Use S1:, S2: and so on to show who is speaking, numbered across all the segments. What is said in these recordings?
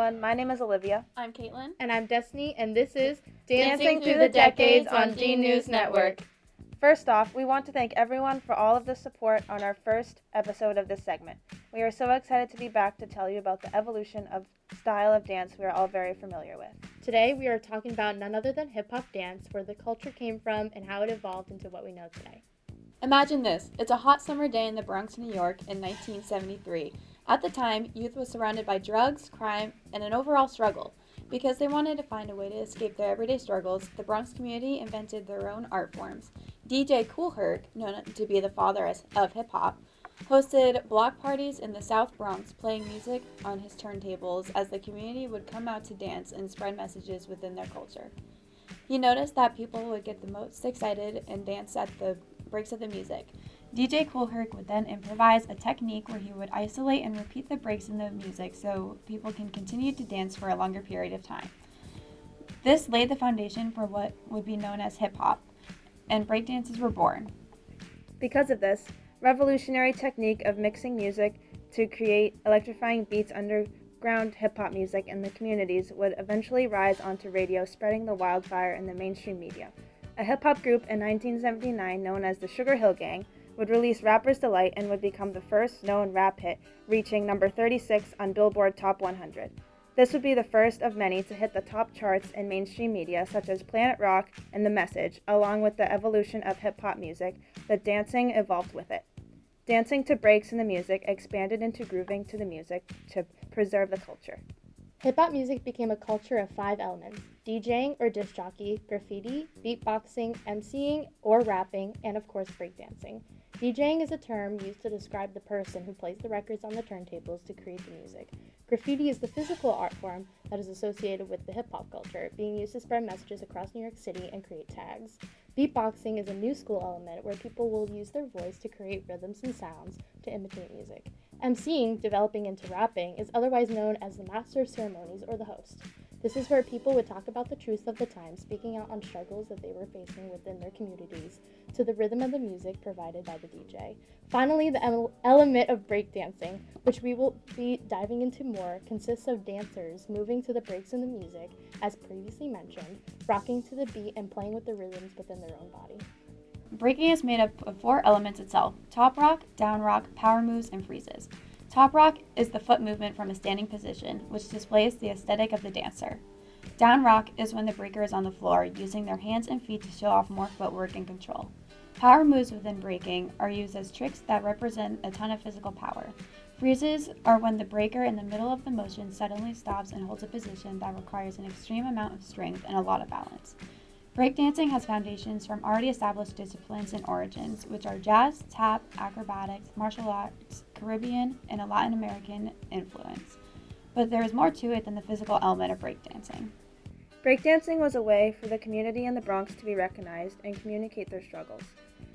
S1: everyone. My name is Olivia.
S2: I'm Kaitlyn.
S3: And I'm Destiny, and this is
S2: Dancing Through the Decades on D News Network.
S1: First off, we want to thank everyone for all of the support on our first episode of this segment. We are so excited to be back to tell you about the evolution of style of dance we are all very familiar with.
S3: Today we are talking about none other than hip-hop dance, where the culture came from and how it evolved into what we know today.
S2: Imagine this. It's a hot summer day in the Bronx, New York in 1973. At the time, youth was surrounded by drugs, crime, and an overall struggle. Because they wanted to find a way to escape their everyday struggles, the Bronx community invented their own art forms. DJ Kool Herc, known to be the father of hip-hop, hosted block parties in the South Bronx, playing music on his turntables as the community would come out to dance and spread messages within their culture. He noticed that people would get the most excited and dance at the breaks of the music. DJ Kool Herc would then improvise a technique where he would isolate and repeat the breaks in the music so people can continue to dance for a longer period of time. This laid the foundation for what would be known as hip-hop, and breakdances were born.
S1: Because of this revolutionary technique of mixing music to create electrifying beats, underground hip-hop music in the communities would eventually rise onto radio, spreading the wildfire in the mainstream media. A hip-hop group in 1979 known as the Sugar Hill Gang would release Rapper's Delight and would become the first known rap hit, reaching number 36 on Billboard Top 100. This would be the first of many to hit the top charts in mainstream media such as Planet Rock and The Message. Along with the evolution of hip-hop music, the dancing evolved with it. Dancing to breaks in the music expanded into grooving to the music to preserve the culture.
S3: Hip-hop music became a culture of 5 elements: DJing or disc jockey, graffiti, beatboxing, MCing or rapping, and of course breakdancing. DJing is a term used to describe the person who plays the records on the turntables to create the music. Graffiti is the physical art form that is associated with the hip-hop culture, being used to spread messages across New York City and create tags. Beatboxing is a new school element where people will use their voice to create rhythms and sounds to imitate music. MCing, developing into rapping, is otherwise known as the master of ceremonies or the host. This is where people would talk about the truth of the time, speaking out on struggles that they were facing within their communities, to the rhythm of the music provided by the DJ. Finally, the element of breakdancing, which we will be diving into more, consists of dancers moving to the breaks in the music, as previously mentioned, rocking to the beat and playing with the rhythms within their own body.
S2: Breaking is made up of 4 elements itself: top rock, down rock, power moves, and freezes. Top rock is the foot movement from a standing position, which displays the aesthetic of the dancer. Down rock is when the breaker is on the floor, using their hands and feet to show off more footwork and control. Power moves within breaking are used as tricks that represent a ton of physical power. Freezes are when the breaker in the middle of the motion suddenly stops and holds a position that requires an extreme amount of strength and a lot of balance. Breakdancing has foundations from already established disciplines and origins, which are jazz, tap, acrobatics, martial arts, Caribbean, and a Latin American influence. But there is more to it than the physical element of breakdancing.
S1: Breakdancing was a way for the community in the Bronx to be recognized and communicate their struggles.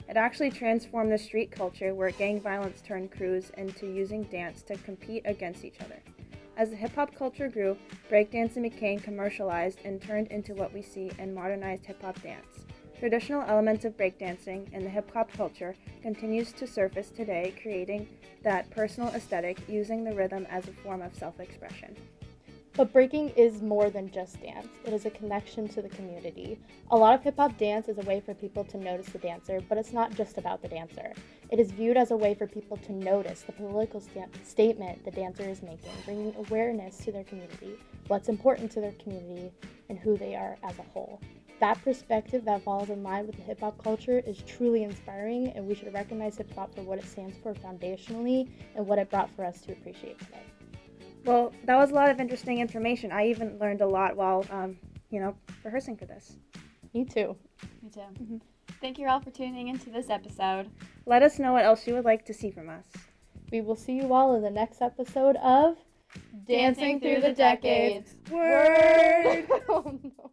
S1: It actually transformed the street culture where gang violence turned crews into using dance to compete against each other. As the hip-hop culture grew, breakdancing became commercialized and turned into what we see in modernized hip-hop dance. Traditional elements of breakdancing in the hip-hop culture continues to surface today, creating that personal aesthetic, using the rhythm as a form of self-expression.
S3: But breaking is more than just dance. It is a connection to the community. A lot of hip-hop dance is a way for people to notice the dancer, but it's not just about the dancer. It is viewed as a way for people to notice the political statement the dancer is making, bringing awareness to their community, what's important to their community, and who they are as a whole. That perspective that falls in line with the hip-hop culture is truly inspiring, and we should recognize hip-hop for what it stands for foundationally and what it brought for us to appreciate today.
S1: Well, that was a lot of interesting information. I even learned a lot while, rehearsing for this.
S3: Me too.
S2: Me too. Mm-hmm. Thank you all for tuning into this episode.
S1: Let us know what else you would like to see from us.
S3: We will see you all in the next episode of
S2: Dancing Through the Decades.
S1: Word!
S3: Oh no.